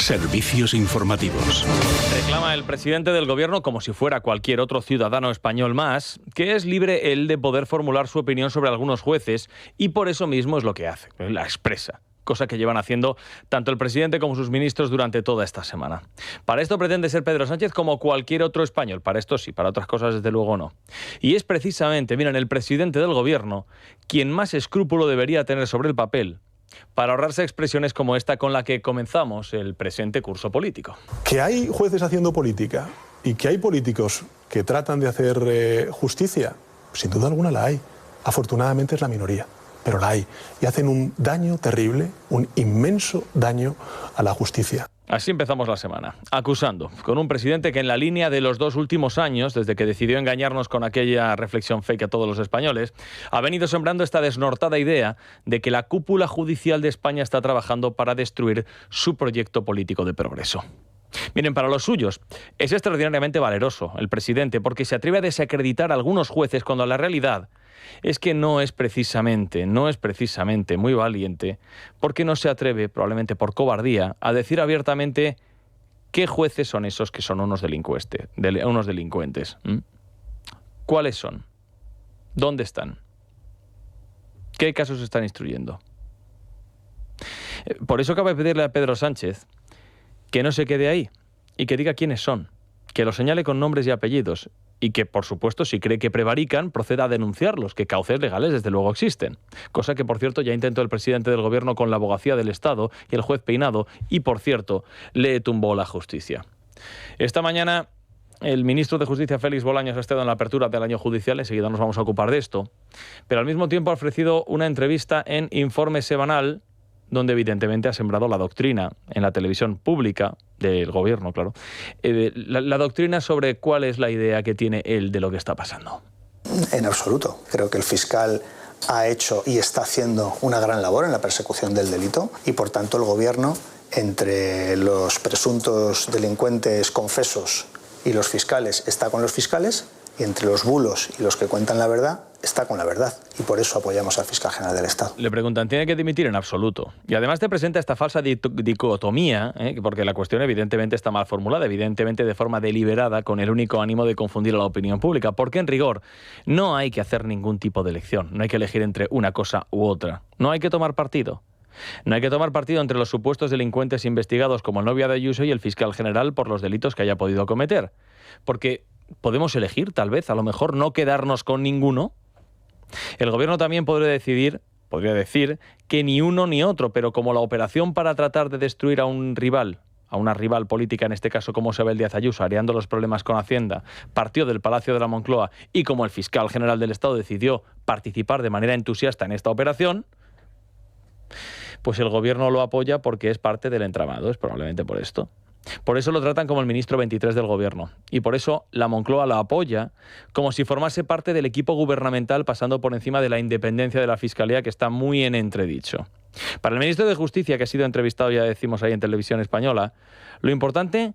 Servicios informativos. Reclama el presidente del gobierno, como si fuera cualquier otro ciudadano español más, que es libre él de poder formular su opinión sobre algunos jueces, y por eso mismo es lo que hace, la expresa. Cosa que llevan haciendo tanto el presidente como sus ministros durante toda esta semana. Para esto pretende ser Pedro Sánchez como cualquier otro español. Para esto sí, para otras cosas desde luego no. Y es precisamente, miren, el presidente del gobierno quien más escrúpulo debería tener sobre el papel para ahorrarse expresiones como esta con la que comenzamos el presente curso político. Que hay jueces haciendo política y que hay políticos que tratan de hacer justicia, sin duda alguna la hay. Afortunadamente es la minoría, pero la hay. Y hacen un daño terrible, un inmenso daño a la justicia. Así empezamos la semana, acusando, con un presidente que en la línea de los 2 últimos años, desde que decidió engañarnos con aquella reflexión fake a todos los españoles, ha venido sembrando esta desnortada idea de que la cúpula judicial de España está trabajando para destruir su proyecto político de progreso. Miren, para los suyos es extraordinariamente valeroso el presidente porque se atreve a desacreditar a algunos jueces cuando la realidad es que no es precisamente muy valiente, porque no se atreve, probablemente por cobardía, a decir abiertamente qué jueces son esos que son unos delincuentes. ¿Cuáles son? ¿Dónde están? ¿Qué casos están instruyendo? Por eso cabe pedirle a Pedro Sánchez que no se quede ahí y que diga quiénes son, que los señale con nombres y apellidos y que, por supuesto, si cree que prevarican, proceda a denunciarlos, que cauces legales desde luego existen. Cosa que, por cierto, ya intentó el presidente del gobierno con la Abogacía del Estado y el juez Peinado y, por cierto, le tumbó la justicia. Esta mañana el ministro de Justicia, Félix Bolaños, ha estado en la apertura del año judicial, enseguida nos vamos a ocupar de esto, pero al mismo tiempo ha ofrecido una entrevista en Informe Semanal, donde evidentemente ha sembrado la doctrina en la televisión pública del gobierno, claro, la doctrina sobre cuál es la idea que tiene él de lo que está pasando. En absoluto. Creo que el fiscal ha hecho y está haciendo una gran labor en la persecución del delito y, por tanto, el gobierno, entre los presuntos delincuentes confesos y los fiscales, está con los fiscales, y entre los bulos y los que cuentan la verdad, está con la verdad. Y por eso apoyamos al fiscal general del Estado. Le preguntan, ¿tiene que dimitir? En absoluto. Y además te presenta esta falsa dicotomía, porque la cuestión evidentemente está mal formulada, evidentemente de forma deliberada, con el único ánimo de confundir a la opinión pública. Porque en rigor no hay que hacer ningún tipo de elección. No hay que elegir entre una cosa u otra. No hay que tomar partido. No hay que tomar partido entre los supuestos delincuentes investigados como el novio de Ayuso y el fiscal general por los delitos que haya podido cometer. Porque podemos elegir, tal vez, a lo mejor no quedarnos con ninguno. El gobierno también podría decir que ni uno ni otro, pero como la operación para tratar de destruir a un rival, a una rival política, en este caso como Isabel Díaz Ayuso, areando los problemas con Hacienda, partió del Palacio de la Moncloa y como el fiscal general del Estado decidió participar de manera entusiasta en esta operación, pues el gobierno lo apoya porque es parte del entramado, es probablemente por esto. Por eso lo tratan como el ministro 23 del gobierno y por eso la Moncloa lo apoya como si formase parte del equipo gubernamental, pasando por encima de la independencia de la Fiscalía, que está muy en entredicho. Para el ministro de Justicia, que ha sido entrevistado, ya decimos ahí en Televisión Española, lo importante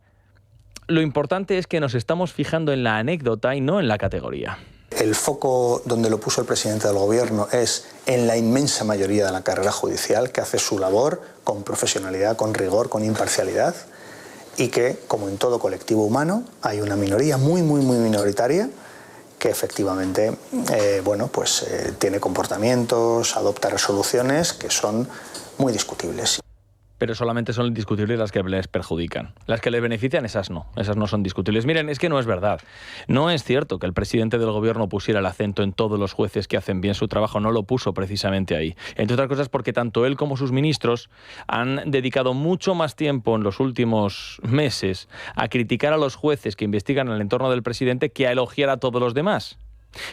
es que nos estamos fijando en la anécdota y no en la categoría. El foco donde lo puso el presidente del gobierno es en la inmensa mayoría de la carrera judicial, que hace su labor con profesionalidad, con rigor, con imparcialidad, y que, como en todo colectivo humano, hay una minoría muy minoritaria que efectivamente tiene comportamientos, adopta resoluciones que son muy discutibles. Pero solamente son discutibles las que les perjudican. Las que les benefician, esas no son discutibles. Miren, es que no es verdad. No es cierto que el presidente del gobierno pusiera el acento en todos los jueces que hacen bien su trabajo, no lo puso precisamente ahí. Entre otras cosas porque tanto él como sus ministros han dedicado mucho más tiempo en los últimos meses a criticar a los jueces que investigan en el entorno del presidente que a elogiar a todos los demás.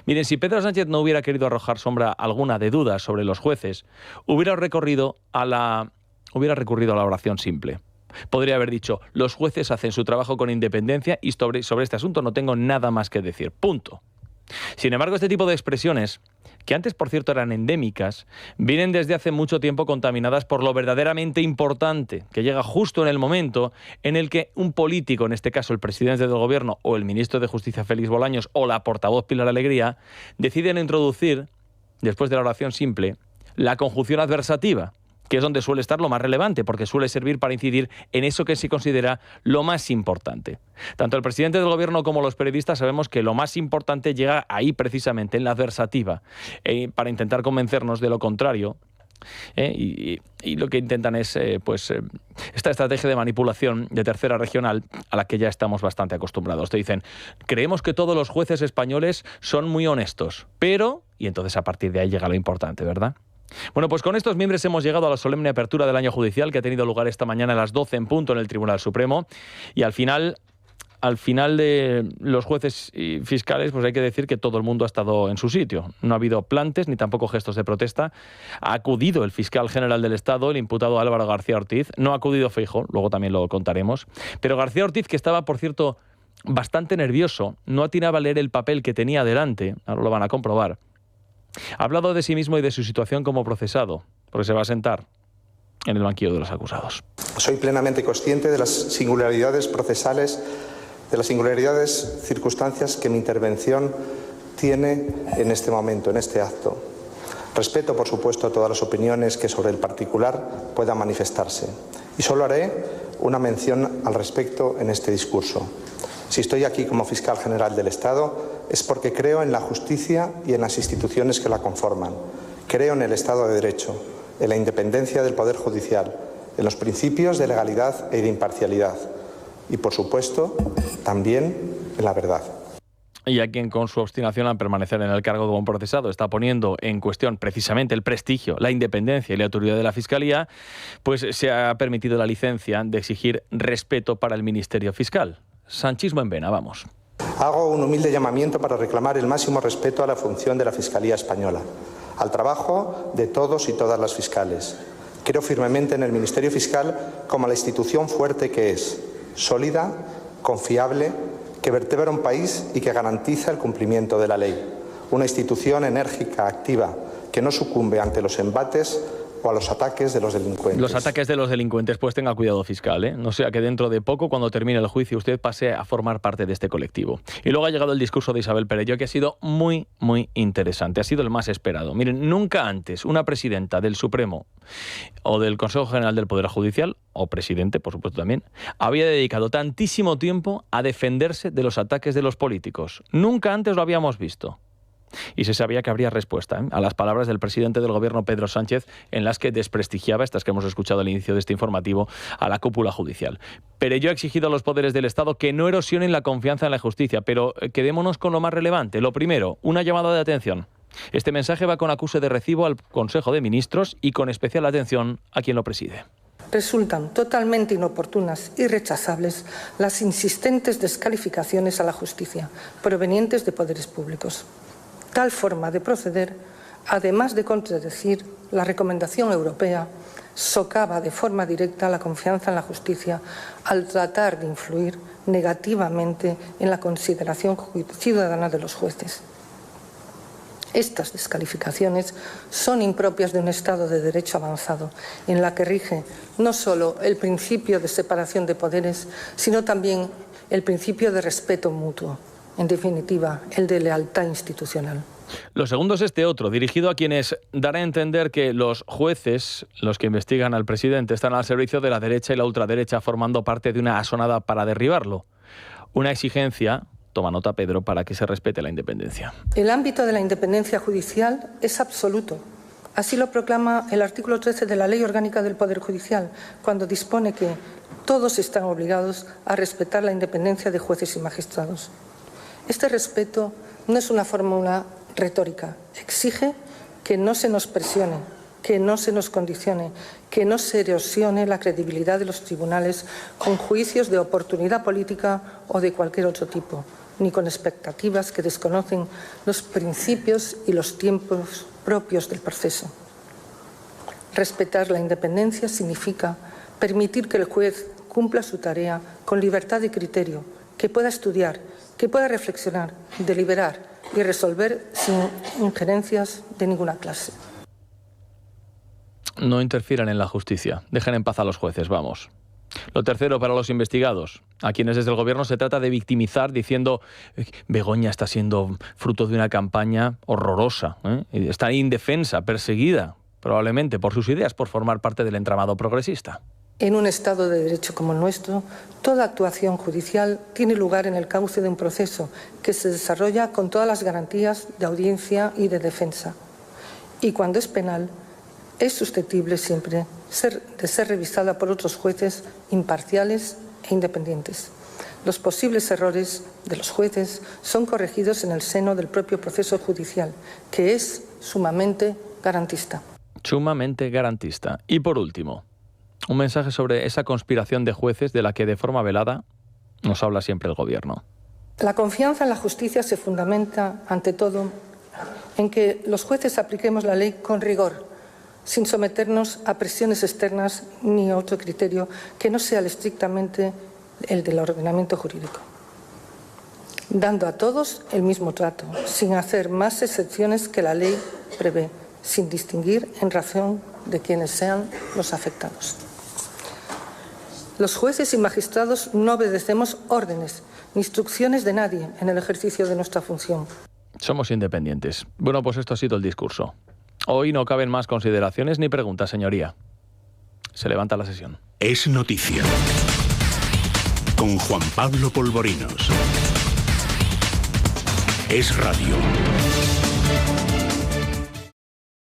Miren, si Pedro Sánchez no hubiera querido arrojar sombra alguna de dudas sobre los jueces, hubiera recurrido a la oración simple. Podría haber dicho, los jueces hacen su trabajo con independencia y sobre este asunto no tengo nada más que decir. Punto. Sin embargo, este tipo de expresiones, que antes, por cierto, eran endémicas, vienen desde hace mucho tiempo contaminadas por lo verdaderamente importante, que llega justo en el momento en el que un político, en este caso el presidente del gobierno o el ministro de Justicia Félix Bolaños o la portavoz Pilar Alegría, deciden introducir, después de la oración simple, la conjunción adversativa, que es donde suele estar lo más relevante, porque suele servir para incidir en eso que se considera lo más importante. Tanto el presidente del gobierno como los periodistas sabemos que lo más importante llega ahí precisamente, en la adversativa, para intentar convencernos de lo contrario. Y lo que intentan es esta estrategia de manipulación de tercera regional a la que ya estamos bastante acostumbrados. Te dicen, creemos que todos los jueces españoles son muy honestos, pero... Y entonces a partir de ahí llega lo importante, ¿verdad? Bueno, pues con estos miembros hemos llegado a la solemne apertura del año judicial que ha tenido lugar esta mañana a las 12 en punto en el Tribunal Supremo, y al final de los jueces y fiscales, pues hay que decir que todo el mundo ha estado en su sitio. No ha habido plantes ni tampoco gestos de protesta. Ha acudido el fiscal general del Estado, el imputado Álvaro García Ortiz. No ha acudido Feijóo, luego también lo contaremos. Pero García Ortiz, que estaba, por cierto, bastante nervioso, no atinaba a leer el papel que tenía delante, ahora lo van a comprobar. Ha hablado de sí mismo y de su situación como procesado, porque se va a sentar en el banquillo de los acusados. Soy plenamente consciente de las singularidades procesales, de las singularidades circunstancias que mi intervención tiene en este momento, en este acto. Respeto, por supuesto, todas las opiniones que sobre el particular puedan manifestarse. Y solo haré una mención al respecto en este discurso. Si estoy aquí como fiscal general del Estado es porque creo en la justicia y en las instituciones que la conforman. Creo en el Estado de Derecho, en la independencia del Poder Judicial, en los principios de legalidad y de imparcialidad y, por supuesto, también en la verdad. Y a quien con su obstinación al permanecer en el cargo como procesado está poniendo en cuestión precisamente el prestigio, la independencia y la autoridad de la Fiscalía, pues se ha permitido la licencia de exigir respeto para el Ministerio Fiscal. Sanchismo en vena, vamos. Hago un humilde llamamiento para reclamar el máximo respeto a la función de la Fiscalía Española, al trabajo de todos y todas las fiscales. Creo firmemente en el Ministerio Fiscal como la institución fuerte que es, sólida, confiable, que vertebra un país y que garantiza el cumplimiento de la ley. Una institución enérgica, activa, que no sucumbe ante los embates o a los ataques de los delincuentes. Los ataques de los delincuentes, pues tenga cuidado fiscal, ¿eh? No sea que dentro de poco, cuando termine el juicio, usted pase a formar parte de este colectivo. Y luego ha llegado el discurso de Isabel Perelló, que ha sido muy, muy interesante. Ha sido el más esperado. Miren, nunca antes una presidenta del Supremo o del Consejo General del Poder Judicial, o presidente, por supuesto también, había dedicado tantísimo tiempo a defenderse de los ataques de los políticos. Nunca antes lo habíamos visto. Y se sabía que habría respuesta a las palabras del presidente del gobierno, Pedro Sánchez, en las que desprestigiaba, estas que hemos escuchado al inicio de este informativo, a la cúpula judicial. Perelló ha exigido a los poderes del Estado que no erosionen la confianza en la justicia, pero quedémonos con lo más relevante. Lo primero, una llamada de atención. Este mensaje va con acuse de recibo al Consejo de Ministros y con especial atención a quien lo preside. Resultan totalmente inoportunas y rechazables las insistentes descalificaciones a la justicia provenientes de poderes públicos. Tal forma de proceder, además de contradecir la recomendación europea, socava de forma directa la confianza en la justicia al tratar de influir negativamente en la consideración ciudadana de los jueces. Estas descalificaciones son impropias de un Estado de Derecho avanzado, en la que rige no solo el principio de separación de poderes, sino también el principio de respeto mutuo. En definitiva, el de lealtad institucional. Lo segundo es este otro, dirigido a quienes dan a entender que los jueces, los que investigan al presidente, están al servicio de la derecha y la ultraderecha, formando parte de una asonada para derribarlo. Una exigencia, toma nota Pedro, para que se respete la independencia. El ámbito de la independencia judicial es absoluto. Así lo proclama el artículo 13 de la Ley Orgánica del Poder Judicial, cuando dispone que todos están obligados a respetar la independencia de jueces y magistrados. Este respeto no es una fórmula retórica. Exige que no se nos presione, que no se nos condicione, que no se erosione la credibilidad de los tribunales con juicios de oportunidad política o de cualquier otro tipo, ni con expectativas que desconocen los principios y los tiempos propios del proceso. Respetar la independencia significa permitir que el juez cumpla su tarea con libertad de criterio, que pueda estudiar, que pueda reflexionar, deliberar y resolver sin injerencias de ninguna clase. No interfieran en la justicia, dejen en paz a los jueces, vamos. Lo tercero, para los investigados, a quienes desde el gobierno se trata de victimizar diciendo Begoña está siendo fruto de una campaña horrorosa, está indefensa, perseguida probablemente por sus ideas, por formar parte del entramado progresista. En un Estado de Derecho como el nuestro, toda actuación judicial tiene lugar en el cauce de un proceso que se desarrolla con todas las garantías de audiencia y de defensa. Y cuando es penal, es susceptible siempre de ser revisada por otros jueces imparciales e independientes. Los posibles errores de los jueces son corregidos en el seno del propio proceso judicial, que es sumamente garantista. Sumamente garantista. Y por último, un mensaje sobre esa conspiración de jueces de la que de forma velada nos habla siempre el Gobierno. La confianza en la justicia se fundamenta, ante todo, en que los jueces apliquemos la ley con rigor, sin someternos a presiones externas ni a otro criterio que no sea estrictamente el del ordenamiento jurídico, dando a todos el mismo trato, sin hacer más excepciones que la ley prevé, sin distinguir en razón de quienes sean los afectados. Los jueces y magistrados no obedecemos órdenes ni instrucciones de nadie en el ejercicio de nuestra función. Somos independientes. Bueno, pues esto ha sido el discurso. Hoy no caben más consideraciones ni preguntas, señoría. Se levanta la sesión. Es noticia. Con Juan Pablo Polvorinos. Es radio.